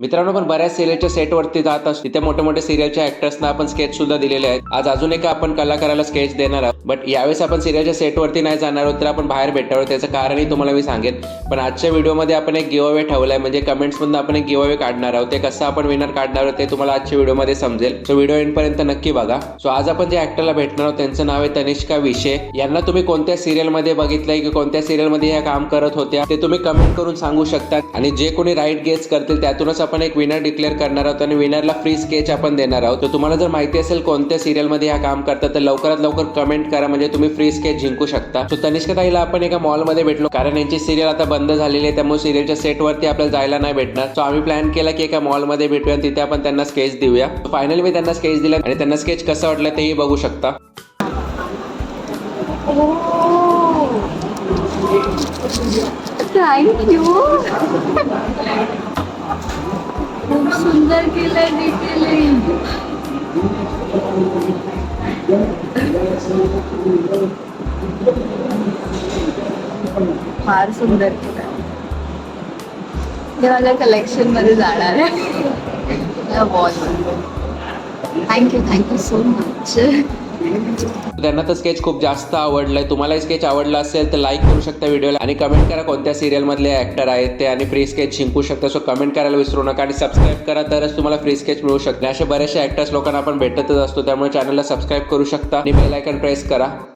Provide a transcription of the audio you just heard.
मित्रांनो, पण बऱ्याच सिरियलच्या सेटवरती जात असतो, तिथे मोठे मोठे सिरियलच्या ऍक्टर्सना आपण स्केच सुद्धा दिलेले आहेत. आज अजून एका आपण कलाकाराला स्केच देणार आहोत, बट यावेळेस आपण सिरियलच्या सेटवरती नाही जाणार आहोत, तर आपण बाहेर भेटणार आहोत. त्याचं कारणही तुम्हाला मी सांगेन. पण आजच्या व्हिडिओमध्ये आपण एक गिव्ह अवे ठेवलाय, म्हणजे कमेंट्समधून आपण एक गिव्ह अवे काढणार आहोत. ते कसं आपण विनर काढणार आहोत ते तुम्हाला आजच्या व्हिडिओमध्ये समजेल. सो व्हिडिओ एंड पर्यंत नक्की बघा. सो आज आपण ज्या ऍक्टरला भेटणार आहोत त्यांचं नाव आहे तनिष्का विशे. यांना तुम्ही कोणत्या सिरियलमध्ये बघितलंय की कोणत्या सिरियलमध्ये या काम करत होत्या ते तुम्ही कमेंट करून सांगू शकता. आणि जे कोणी राईट गेस करतील त्यातूनच आपण एक विनर डिक्लेअर करणार आहोत आणि विनरला फ्री स्केच आपण देणार आहोत. तर तुम्हाला जर माहिती असेल कोणत्या सिरियलमध्ये ह्या काम करतात तर लवकरात लवकर कमेंट करा, म्हणजे तुम्ही फ्री स्केच जिंकू शकता. सो तनिष्का ताईला आपण एका मॉलमध्ये भेटलो, कारण यांची सिरियल आता बंद झालेली आहे, त्यामुळे सिरियलच्या सेटवरती आपल्याला जायला नाही भेटणार. सो आम्ही प्लॅन केला की एका मॉलमध्ये भेटूया आणि तिथे आपण त्यांना स्केच देऊया. फायनली मी त्यांना स्केच दिला आणि त्यांना स्केच कसं वाटलं तेही बघू शकता. थँक्यू. खूप सुंदर केलंय डिटेलिंग. फार सुंदर केलंय. ते माझ्या कलेक्शन मध्ये जाणार आहे वॉल. Thank you so much. त्यांना तर स्केच खूप जास्त आवडलंय. तुम्हाला स्केच आवडला असेल तर लाईक करू शकता व्हिडिओला आणि कमेंट करा कोणत्या सिरियल मधले ऍक्टर आहेत ते आणि फ्री स्केच जिंकू शकता. सो कमेंट करायला विसरू नका आणि सबस्क्राईब करा, तरच तुम्हाला फ्री स्केच मिळू शकते. असे बरेचसे ऍक्टर्स लोकांना आपण भेटतच असतो, त्यामुळे चॅनलला सबस्क्राईब करू शकता आणि बेल आयकॉन प्रेस करा.